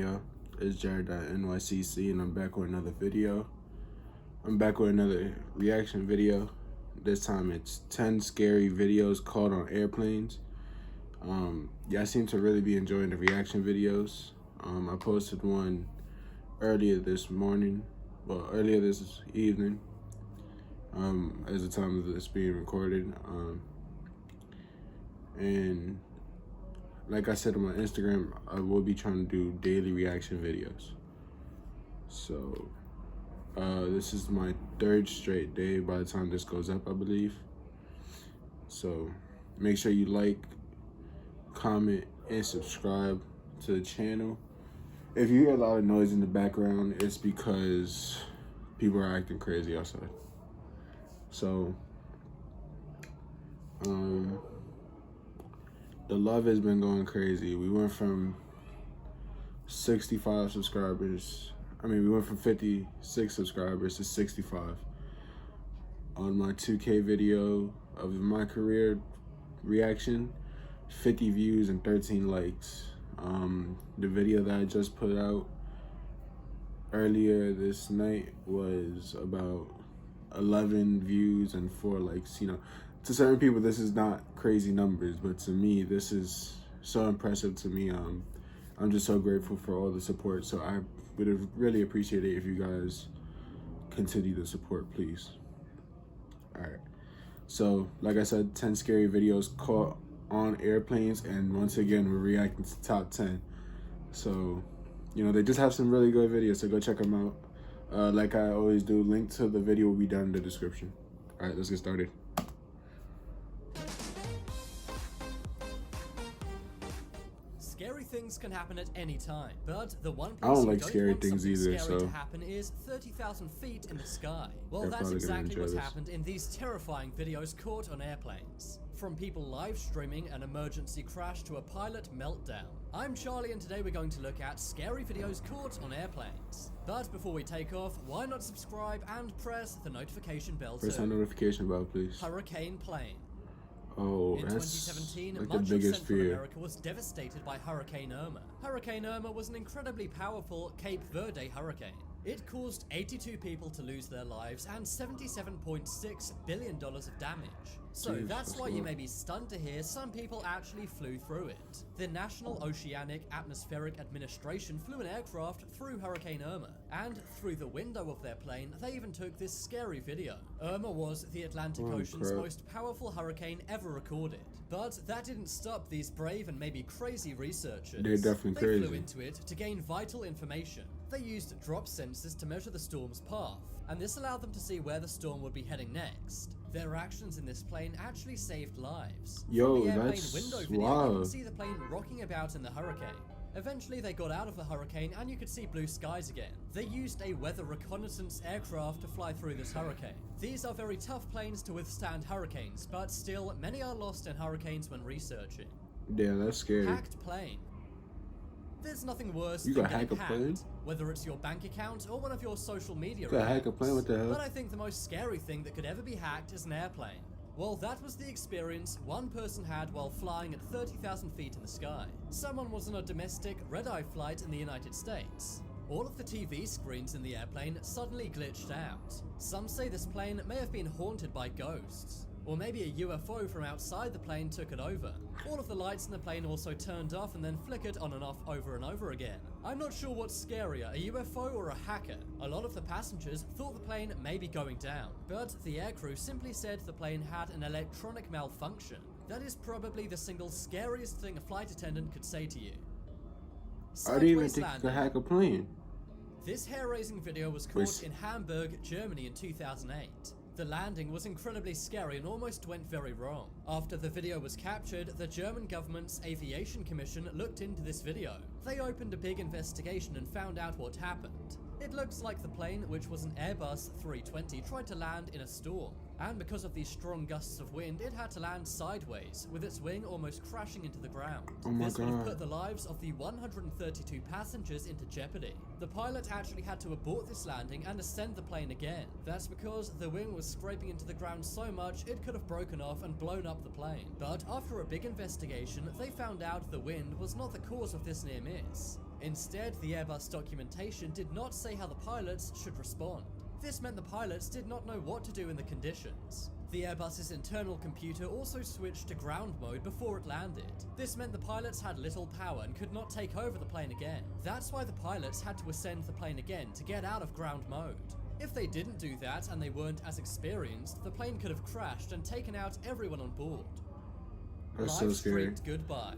y'all? It's Jarednycc, and I'm back with another video. I'm back with another reaction video. This time it's 10 scary videos caught on airplanes. Y'all seem to really be enjoying the reaction videos. I posted one earlier this evening, as the time of this being recorded. And like I said on my Instagram, I will be trying to do daily reaction videos. So this is my third straight day by the time this goes up, I believe. So make sure you like, comment, and subscribe to the channel. If you hear a lot of noise in the background, it's because people are acting crazy outside. So the love has been going crazy. We went from 65 subscribers. We went from 56 subscribers to 65 on my 2K video of my career reaction. 50 views and 13 likes. The video that I just put out earlier this night was about 11 views and 4 likes. To certain people this is not crazy numbers, but to me this is so impressive to me. I'm just so grateful for all the support. So I would have really appreciate it if you guys continue to support, please. All right, so like I said, 10 scary videos caught on airplanes, and once again we're reacting to top 10. So they just have some really good videos, so go check them out. Like I always do, link to the video will be down in the description. All right, let's get started. Scary things can happen at any time, but the one place I don't you like don't scary want things something either, scary so to happen is 30,000 feet in the sky. Well, they're that's probably gonna exactly enjoy what's this. happened in these terrifying videos caught on airplanes. From people live streaming an emergency crash to a pilot meltdown. I'm Charlie, and today we're going to look at scary videos caught on airplanes. But before we take off, why not subscribe and press the notification bell Press that too? notification bell, please. Hurricane plane. Oh, In that's 2017, like much the of biggest Central fear. America was devastated by Hurricane Irma. Hurricane Irma was an incredibly powerful Cape Verde hurricane. It caused 82 people to lose their lives and $77.6 billion of damage. So Jeez, that's why a you lot. may be stunned to hear some people actually flew through it. The National Oceanic Atmospheric Administration flew an aircraft through Hurricane Irma, and through the window of their plane, they even took this scary video. Irma was the Atlantic Ocean's crap. most powerful hurricane ever recorded. But that didn't stop these brave and maybe crazy researchers. They're definitely They crazy. flew into it to gain vital information. They used drop sensors to measure the storm's path, and this allowed them to see where the storm would be heading next. Their actions in this plane actually saved lives. Yo, From the airplane that's window video, you wild. can see the plane rocking about in the hurricane. Eventually, they got out of the hurricane and you could see blue skies again. They used a weather reconnaissance aircraft to fly through this hurricane. These are very tough planes to withstand hurricanes, but still, many are lost in hurricanes when researching. Yeah, that's scary. Hacked plane. There's nothing worse You than got getting hack a plane? hacked, whether it's your bank account or one of your social media You got hack a accounts. plane? What the hell? But I think the most scary thing that could ever be hacked is an airplane. Well, that was the experience one person had while flying at 30,000 feet in the sky. Someone was on a domestic red-eye flight in the United States. All of the TV screens in the airplane suddenly glitched out. Some say this plane may have been haunted by ghosts. Or maybe a UFO from outside the plane took it over. All of the lights in the plane also turned off and then flickered on and off over and over again. I'm not sure what's scarier, a UFO or a hacker. A lot of the passengers thought the plane may be going down, but the aircrew simply said the plane had an electronic malfunction. That is probably the single scariest thing a flight attendant could say to you. I didn't even Sideways think you landing. could hack a plane. This hair-raising video was caught in Hamburg, Germany in 2008. The landing was incredibly scary and almost went very wrong. After the video was captured, the German government's Aviation Commission looked into this video. They opened a big investigation and found out what happened. It looks like the plane, which was an Airbus 320, tried to land in a storm. And because of these strong gusts of wind, it had to land sideways, with its wing almost crashing into the ground. Oh my This would have God. put the lives of the 132 passengers into jeopardy. The pilot actually had to abort this landing and ascend the plane again. That's because the wing was scraping into the ground so much it could have broken off and blown up the plane. But after a big investigation, they found out the wind was not the cause of this near miss. Instead, the Airbus documentation did not say how the pilots should respond. This meant the pilots did not know what to do in the conditions. The Airbus's internal computer also switched to ground mode before it landed. This meant the pilots had little power and could not take over the plane again. That's why the pilots had to ascend the plane again to get out of ground mode. If they didn't do that and they weren't as experienced, the plane could have crashed and taken out everyone on board. That's so scary. Live-streamed goodbye.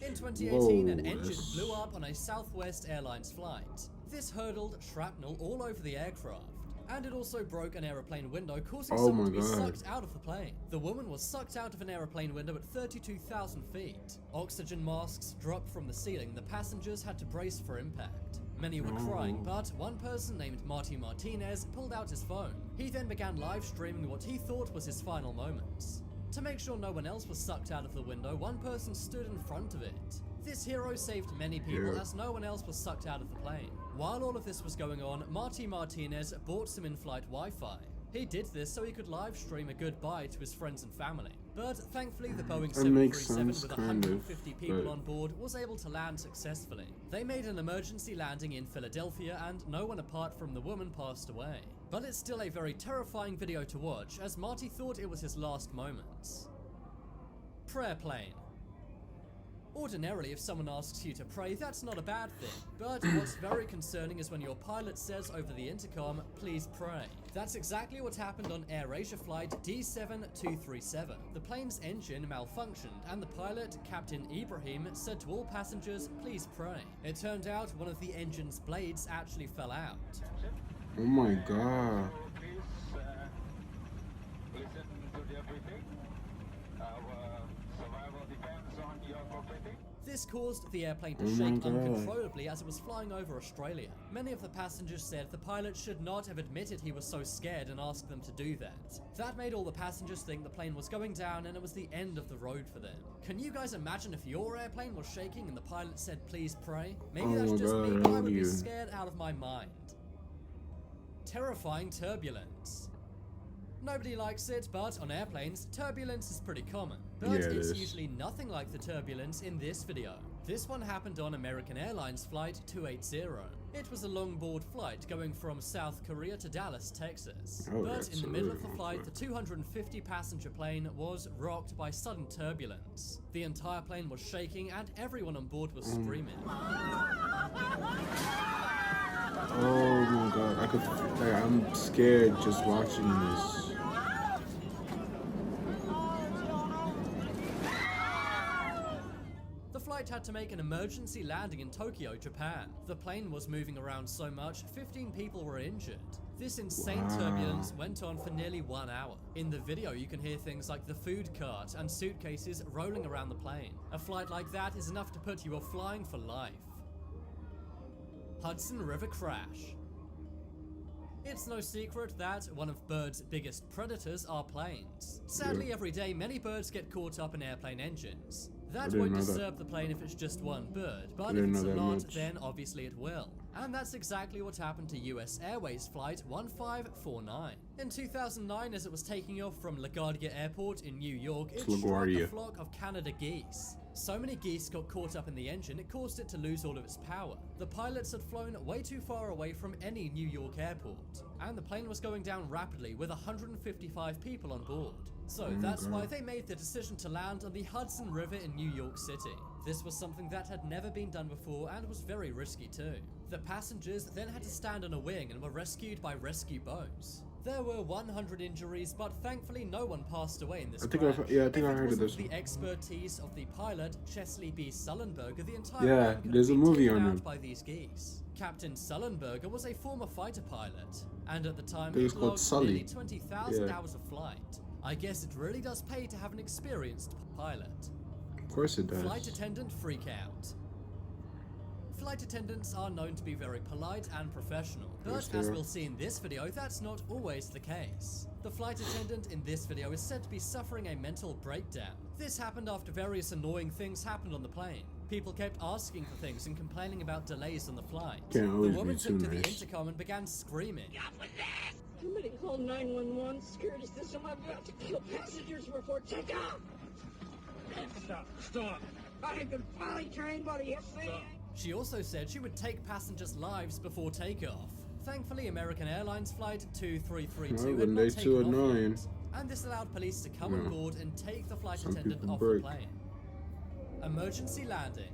In 2018, an engine blew up on a Southwest Airlines flight. This hurled shrapnel all over the aircraft, and it also broke an aeroplane window, causing someone to be sucked out of the plane. The woman was sucked out of an aeroplane window at 32,000 feet. Oxygen masks dropped from the ceiling. The passengers had to brace for impact. Many were crying, but one person named Marty Martinez pulled out his phone. He then began live streaming what he thought was his final moments. To make sure no one else was sucked out of the window, one person stood in front of it. This hero saved many people as no one else was sucked out of the plane. While all of this was going on, Marty Martinez bought some in-flight Wi-Fi. He did this so he could live stream a goodbye to his friends and family. But thankfully, the Boeing 737 with 150 people on board was able to land successfully. They made an emergency landing in Philadelphia and no one apart from the woman passed away. But it's still a very terrifying video to watch, as Marty thought it was his last moments. Prayer plane. Ordinarily, if someone asks you to pray, that's not a bad thing. But what's very concerning is when your pilot says over the intercom, "Please pray." That's exactly what happened on AirAsia flight D7237. The plane's engine malfunctioned, and the pilot, Captain Ibrahim, said to all passengers, "Please pray." It turned out one of the engine's blades actually fell out. Oh my god. Please listen to the briefing. Our survival depends on your cooperating. This caused the airplane to shake uncontrollably as it was flying over Australia. Many of the passengers said the pilot should not have admitted he was so scared and asked them to do that. That made all the passengers think the plane was going down and it was the end of the road for them. Can you guys imagine if your airplane was shaking and the pilot said, "Please pray"? Maybe that's just me, but I would be scared out of my mind. Terrifying turbulence. Nobody likes it, but on airplanes, turbulence is pretty common. But it's usually nothing like the turbulence in this video. This one happened on American Airlines flight 280. It was a long-board flight going from South Korea to Dallas, Texas. But in the middle of the flight, the 250-passenger plane was rocked by sudden turbulence. The entire plane was shaking and everyone on board was screaming. Oh my god, I'm scared just watching this. The flight had to make an emergency landing in Tokyo, Japan. The plane was moving around so much, 15 people were injured. This insane turbulence went on for nearly 1 hour. In the video, you can hear things like the food cart and suitcases rolling around the plane. A flight like that is enough to put you off flying for life. Hudson River crash. It's no secret that one of birds' biggest predators are planes. Sadly, every day many birds get caught up in airplane engines. That won't disturb the plane if it's just one bird, but if it's a lot, then obviously it will. And that's exactly what happened to US Airways flight 1549. In 2009, as it was taking off from LaGuardia Airport in New York, it struck a flock of Canada geese. So many geese got caught up in the engine, it caused it to lose all of its power. The pilots had flown way too far away from any New York airport, and the plane was going down rapidly with 155 people on board. So that's why they made the decision to land on the Hudson River in New York City. This was something that had never been done before and was very risky too. The passengers then had to stand on a wing and were rescued by rescue boats. There were 100 injuries, but thankfully no one passed away in this crash. I think I heard of this one. The expertise of the pilot, Chesley B. Sullenberger, the entire plane could there's a have been movie taken on out him. by these geese. Captain Sullenberger was a former fighter pilot, and at the time It was he called logged Sully. nearly 20,000 hours of flight. I guess it really does pay to have an experienced pilot. Of course it does. Flight attendant freakout. Flight attendants are known to be very polite and professional, but as we'll see in this video, that's not always the case. The flight attendant in this video is said to be suffering a mental breakdown. This happened after various annoying things happened on the plane. People kept asking for things and complaining about delays on the flight. The woman took to the intercom and began screaming. Somebody call 911. Security system. I'm about to kill passengers before takeoff. Stop. I have been potty trained by the FAA. She also said she would take passengers' lives before takeoff. Thankfully, American Airlines Flight 2332 had not taken off yet, and this allowed police to come on board and take the flight attendant off the plane. Emergency landing.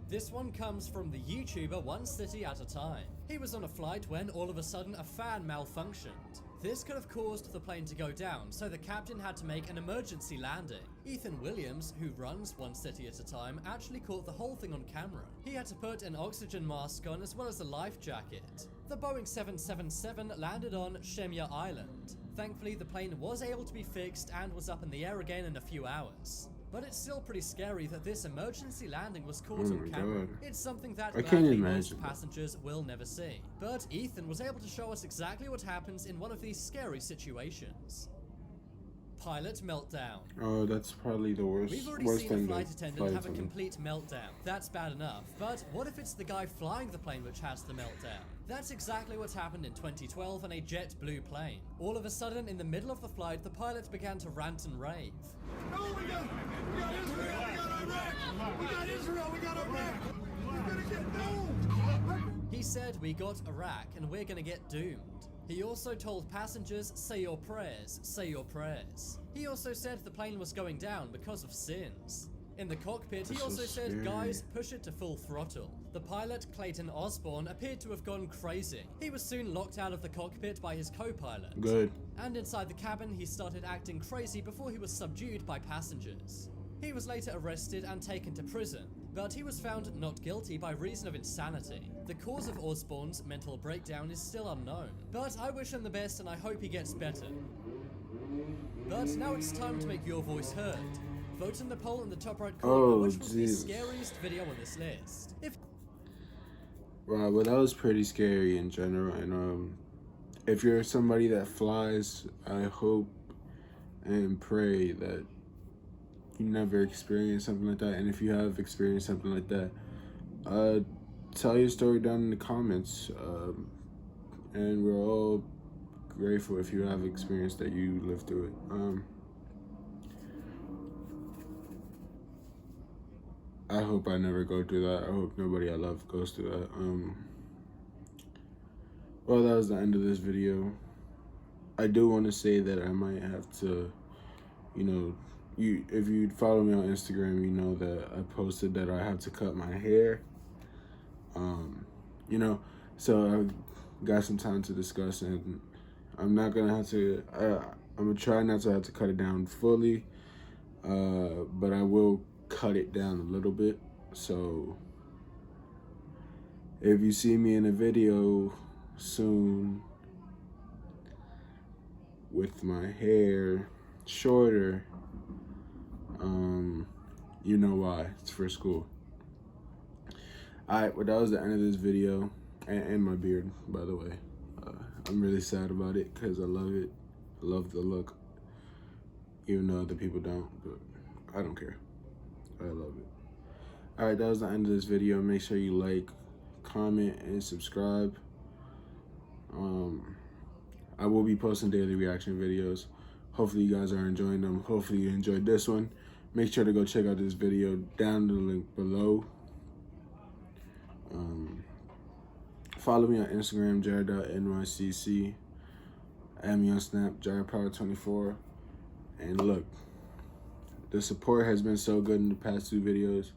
This one comes from the YouTuber One City at a Time. He was on a flight when all of a sudden a fan malfunctioned. This could have caused the plane to go down, so the captain had to make an emergency landing. Ethan Williams, who runs One City at a Time, actually caught the whole thing on camera. He had to put an oxygen mask on as well as a life jacket. The Boeing 777 landed on Shemya Island. Thankfully, the plane was able to be fixed and was up in the air again in a few hours. But it's still pretty scary that this emergency landing was caught on camera. It's something that gladly most passengers will never see. But Ethan was able to show us exactly what happens in one of these scary situations. Pilot meltdown. Oh, that's probably the worst. We've already seen a flight attendant have a complete meltdown. That's bad enough. But what if it's the guy flying the plane which has the meltdown? That's exactly what happened in 2012 on a JetBlue plane. All of a sudden, in the middle of the flight, the pilot began to rant and rave. No, we got Israel, we got Iraq! We got Israel, we got Iraq! We're gonna get doomed! He said, "We got Iraq and we're gonna get doomed." He also told passengers, "Say your prayers, say your prayers." He also said the plane was going down because of sins. In the cockpit, he also said, "Guys, push it to full throttle." The pilot, Clayton Osborne, appeared to have gone crazy. He was soon locked out of the cockpit by his co-pilot. Good. And inside the cabin, he started acting crazy before he was subdued by passengers. He was later arrested and taken to prison, but he was found not guilty by reason of insanity. The cause of Osborne's mental breakdown is still unknown, but I wish him the best and I hope he gets better. But now it's time to make your voice heard. Vote in the poll in the top right corner which was the scariest video on this list. Wow, well, that was pretty scary in general, and if you're somebody that flies, I hope and pray that you never experience something like that, and if you have experienced something like that, tell your story down in the comments, and we're all grateful if you have experienced that you lived through it. I hope I never go through that. I hope nobody I love goes through that. Well, that was the end of this video. I do want to say that I might have to, if you follow me on Instagram, you know that I posted that I have to cut my hair. So I got some time to discuss, and I'm not gonna have to. I'm gonna try not to have to cut it down fully, but I will cut it down a little bit. So if you see me in a video soon with my hair shorter, you know why. It's for school. Alright, well, that was the end of this video, and my beard, by the way. I'm really sad about it because I love it. I love the look, even though other people don't, but I don't care. I love it. Alright, that was the end of this video. Make sure you like, comment, and subscribe. I will be posting daily reaction videos. Hopefully you guys are enjoying them. Hopefully you enjoyed this one. Make sure to go check out this video down the link below. Follow me on Instagram, Jared.NYCC. Add me on Snap, JaredPower24. And look, the support has been so good in the past 2 videos.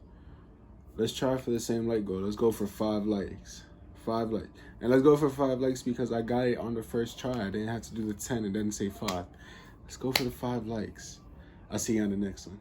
Let's try for the same like goal. Let's go for 5 likes. 5 likes. And let's go for 5 likes because I got it on the first try. I didn't have to do the 10 and then say 5. Let's go for the 5 likes. I'll see you on the next one.